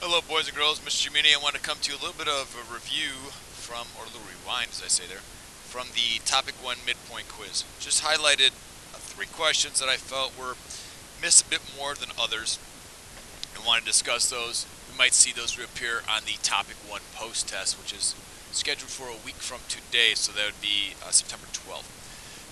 Hello boys and girls, Mr. Jimini. I want to come to you a little bit of a review from, or a little rewind as I say there, from the Topic 1 Midpoint quiz. Just highlighted 3 questions that I felt were missed a bit more than others and want to discuss those. We might see those reappear on the Topic 1 post test, which is scheduled for a week from today, so that would be September 12th.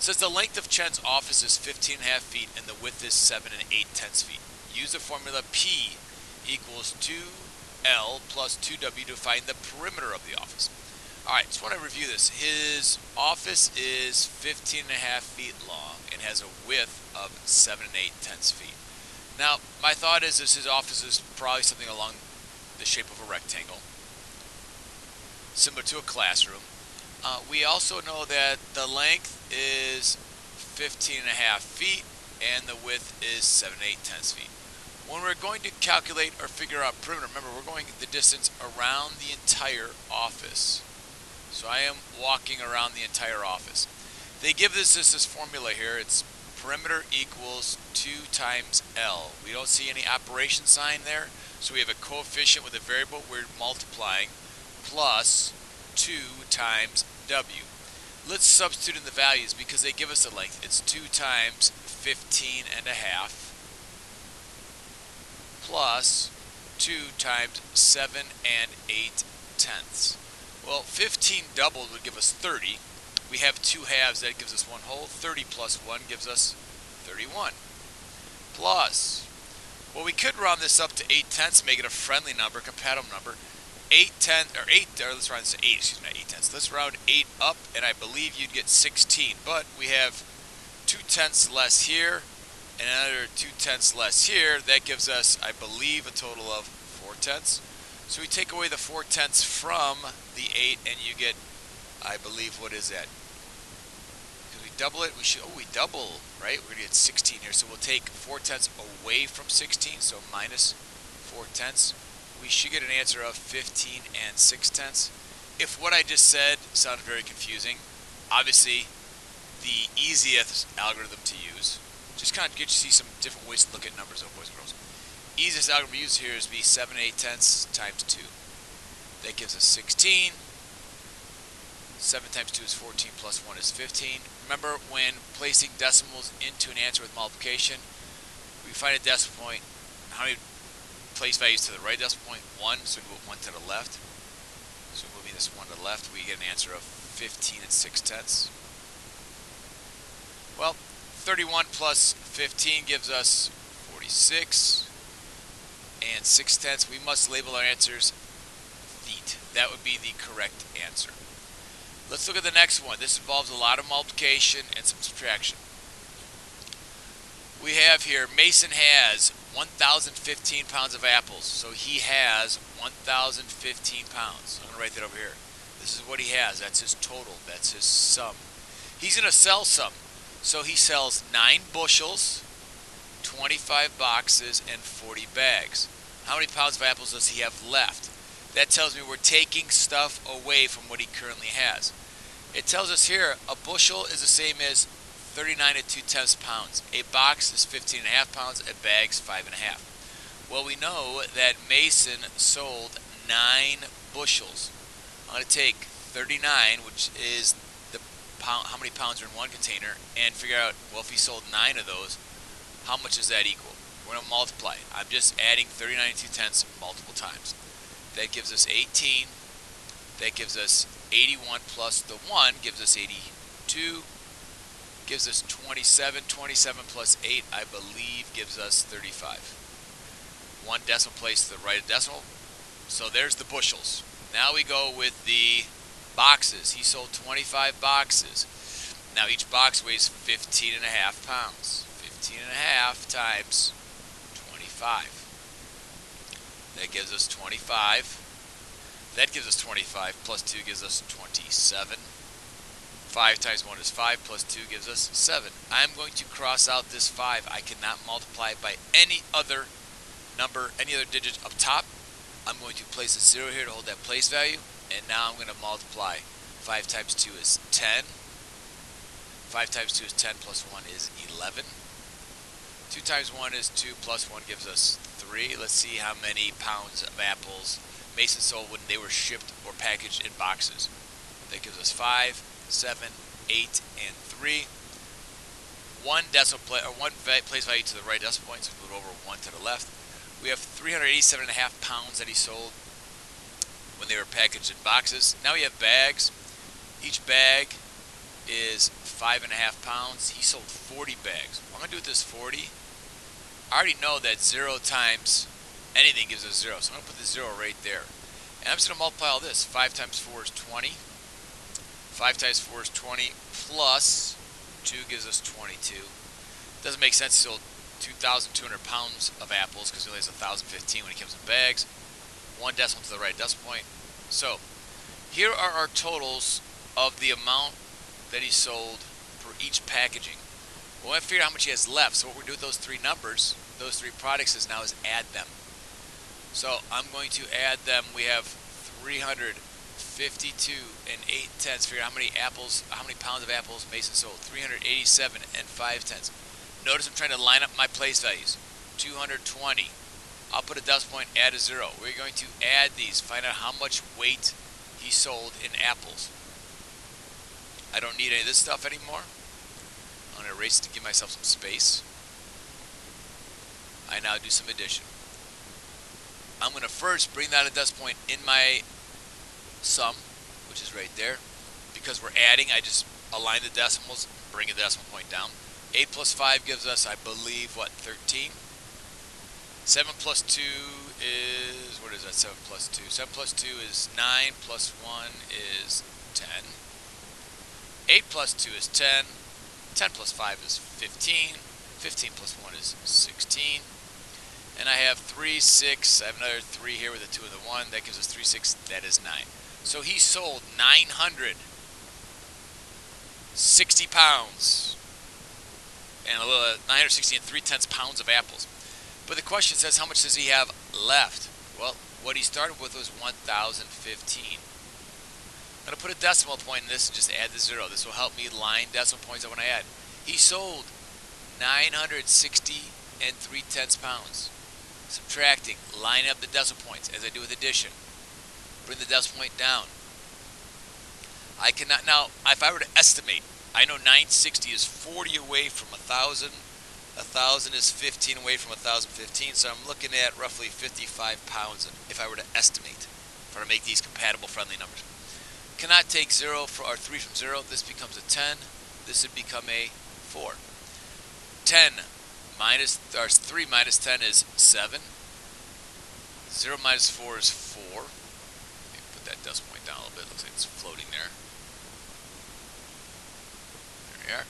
It says the length of Chen's office is 15.5 feet and the width is 7 8/10 feet. Use the formula P equals 2L plus 2W to find the perimeter of the office. Alright, just want to review this. His office is 15.5 feet long and has a width of 7 8/10 feet. Now, my thought is his office is probably something along the shape of a rectangle, similar to a classroom. We also know that the length is 15.5 feet and the width is 7 8/10 feet. When we're going to calculate or figure out perimeter, remember we're going the distance around the entire office. So I am walking around the entire office. They give this formula here. It's perimeter equals 2 times L. We don't see any operation sign there, so we have a coefficient with a variable we're multiplying plus 2 times W. Let's substitute in the values because they give us the length. It's 2 times 15.5 plus 2 times 7 8/10. Well, 15 doubled would give us 30. We have 2 halves, that gives us 1 whole. 30 plus 1 gives us 31. Plus, well, we could round this up to 8/10, make it a friendly number, compatible number. 8/10, or let's round this to 8, excuse me, not 8/10. Let's round 8 up, and I believe you'd get 16. But we have 2/10 less here, and another 2/10 less here. That gives us, I believe, a total of 4/10. So we take away the 4/10 from the 8, and you get, I believe, what is that? Because we double it, we double, right? We're going to get 16 here. So we'll take 4/10 away from 16, so minus 4/10. We should get an answer of 15 6/10. If what I just said sounded very confusing, obviously the easiest algorithm to use, just kind of get you to see some different ways to look at numbers, boys and girls. Easiest algorithm to use here is be 7 8/10 times 2. That gives us 16. 7 times 2 is 14 plus 1 is 15. Remember, when placing decimals into an answer with multiplication, we find a decimal point. How many place values to the right decimal point? 1, so we move 1 to the left. So moving this 1 to the left, we get an answer of 15 6/10. Well, 31 plus 15 gives us 46. And 6/10, we must label our answers feet. That would be the correct answer. Let's look at the next one. This involves a lot of multiplication and some subtraction. We have here, Mason has 1,015 pounds of apples. So he has 1,015 pounds. I'm going to write that over here. This is what he has. That's his total. That's his sum. He's going to sell some. So he sells 9 bushels, 25 boxes, and 40 bags. How many pounds of apples does he have left? That tells me we're taking stuff away from what he currently has. It tells us here a bushel is the same as 39 2/10 pounds. A box is 15.5 pounds, a bag's 5.5. Well, we know that Mason sold 9 bushels. I'm going to take 39, which is the pound, how many pounds are in one container, and figure out, well, if he sold 9 of those, how much does that equal? We're going to multiply. I'm just adding 39 2/10 multiple times. That gives us 18. That gives us 81 plus the 1 gives us 82. Gives us 27. 27 plus 8, I believe, gives us 35. 1 decimal place to the right of decimal. So there's the bushels. Now we go with the boxes. He sold 25 boxes. Now each box weighs 15.5 pounds. 15.5 times 25. That gives us 25. That gives us 25 plus 2 gives us 27. 5 times 1 is 5 plus 2 gives us 7. I'm going to cross out this 5. I cannot multiply it by any other number, any other digit up top. I'm going to place a 0 here to hold that place value. And now I'm going to multiply. 5 times 2 is 10. 5 times 2 is 10 plus 1 is 11. 2 times 1 is 2 plus 1 gives us 3. 3. Let's see how many pounds of apples Mason sold when they were shipped or packaged in boxes. That gives us 5, 7, 8, and 3. One place value to the right decimal point, so move over 1 to the left. We have 387.5 pounds that he sold when they were packaged in boxes. Now we have bags. Each bag is 5.5 pounds. He sold 40 bags. What I'm going to do with this 40, I already know that 0 times anything gives us 0. So I'm going to put the 0 right there. And I'm just going to multiply all this. 5 times 4 is 20. 5 times 4 is 20 plus 2 gives us 22. Doesn't make sense to sold 2,200 pounds of apples because he only has 1,015 when he comes in bags. One decimal to the right decimal point. So here are our totals of the amount that he sold for each packaging. Well, I figured out how much he has left. So what we're doing with those three numbers, those three products, is now is add them. So I'm going to add them. We have 352 and 8 tenths. Figure out how many apples, how many pounds of apples Mason sold. 387 and 5 tenths. Notice I'm trying to line up my place values. 220. I'll put a decimal point, add a 0. We're going to add these, find out how much weight he sold in apples. I don't need any of this stuff anymore. I'm going to erase it to give myself some space. I now do some addition. I'm going to first bring that a decimal point in my sum, which is right there. Because we're adding, I just align the decimals, bring a decimal point down. 8 plus 5 gives us, I believe, what, 13? 7 plus 2 is, what is that, 7 plus 2? 7 plus 2 is 9, plus 1 is 10. 8 plus 2 is 10. 10 plus 5 is 15. 15 plus 1 is 16. And I have 3, 6, I have another 3 here with a 2 and a 1. That gives us 3, 6, that is 9. So he sold 960 pounds. And a little 960 and 3/10 pounds of apples. But the question says, how much does he have left? Well, what he started with was 1,015. I'm going to put a decimal point in this and just add the 0. This will help me line decimal points I want to add. He sold 960 and 3/10 pounds. Subtracting, line up the decimal points as I do with addition. Bring the decimal point down. I cannot, now, if I were to estimate, I know 960 is 40 away from 1,000. 1,000 is 15 away from 1,015, so I'm looking at roughly 55 pounds if I were to estimate, if I were to make these compatible friendly numbers. Cannot take 0 or 3 from 0. This becomes a 10. This would become a 4. 10 minus, or 3 minus 10 is 7. 0 minus 4 is 4. Let me put that decimal point down a little bit. Looks like it's floating there. There we are.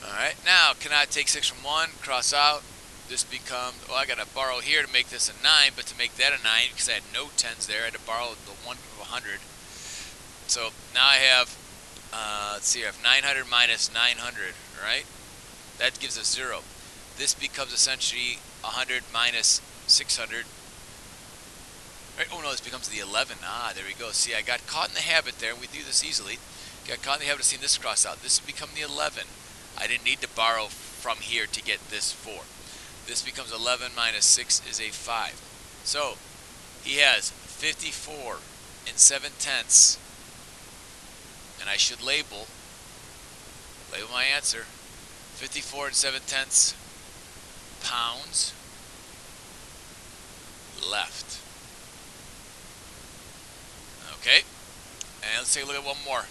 Alright, now cannot take 6 from 1, cross out. This becomes, well, I got to borrow here to make this a 9, but to make that a 9, because I had no 10s there, I had to borrow the 1 of 100. So now I have, let's see, I have 900 minus 900, right? That gives us 0. This becomes essentially 100 minus 600. Right? Oh no, this becomes the 11. Ah, there we go. See, I got caught in the habit there, and we do this easily. Got caught in the habit of seeing this cross out. This would become the 11. I didn't need to borrow from here to get this 4. This becomes 11 minus 6 is a 5. So, he has 54 and 7/10, and I should label my answer, 54 and 7/10 pounds left. Okay, and let's take a look at one more.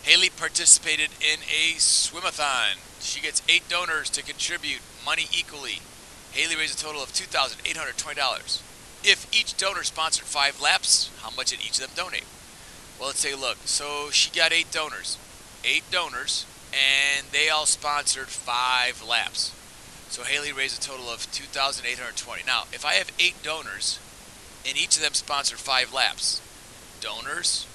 Haley participated in a swim-a-thon. She gets 8 donors to contribute money equally. Haley raised a total of $2,820. If each donor sponsored 5 laps, how much did each of them donate? Well, let's take a look. So she got 8 donors. 8 donors, and they all sponsored 5 laps. So Haley raised a total of $2,820. Now, if I have 8 donors, and each of them sponsored 5 laps, donors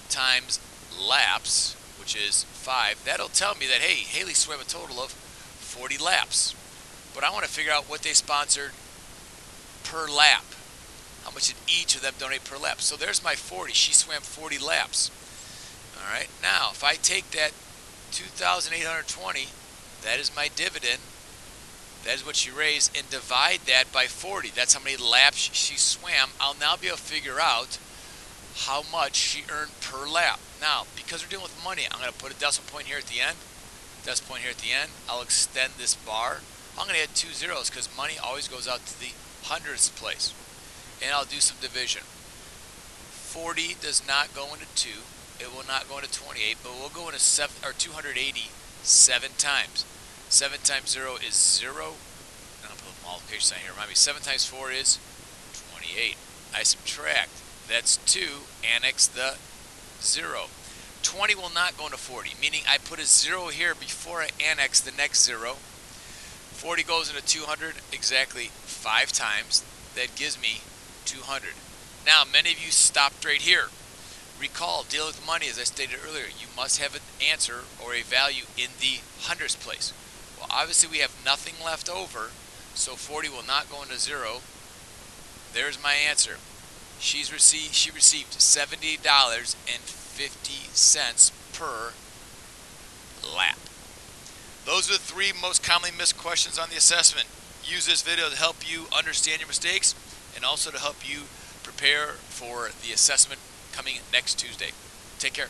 times laps, which is 5, that'll tell me that, hey, Haley swam a total of 40 laps. But I want to figure out what they sponsored per lap. How much did each of them donate per lap? So there's my 40. She swam 40 laps. All right. Now, if I take that 2,820, that is my dividend. That is what she raised, and divide that by 40. That's how many laps she swam. I'll now be able to figure out how much she earned per lap. Now, because we're dealing with money, I'm going to put a decimal point here at the end. Decimal point here at the end. I'll extend this bar. I'm going to add 2 zeros because money always goes out to the hundredths place. And I'll do some division. 40 does not go into 2. It will not go into 28, but we'll go into 280 7 times. 7 times 0 is 0. I'm going to put a multiplication sign here. Remind me, 7 times 4 is 28. I subtract. That's 2. Annex the 0. 20 will not go into 40, meaning I put a 0 here before I annex the next 0. 40 goes into 200 exactly 5 times. That gives me 200. Now, many of you stopped right here. Recall, dealing with money, as I stated earlier, you must have an answer or a value in the hundredths place. Well, obviously we have nothing left over, so 40 will not go into 0. There's my answer. She received $70.50 per lap. Those are the 3 most commonly missed questions on the assessment. Use this video to help you understand your mistakes and also to help you prepare for the assessment coming next Tuesday. Take care.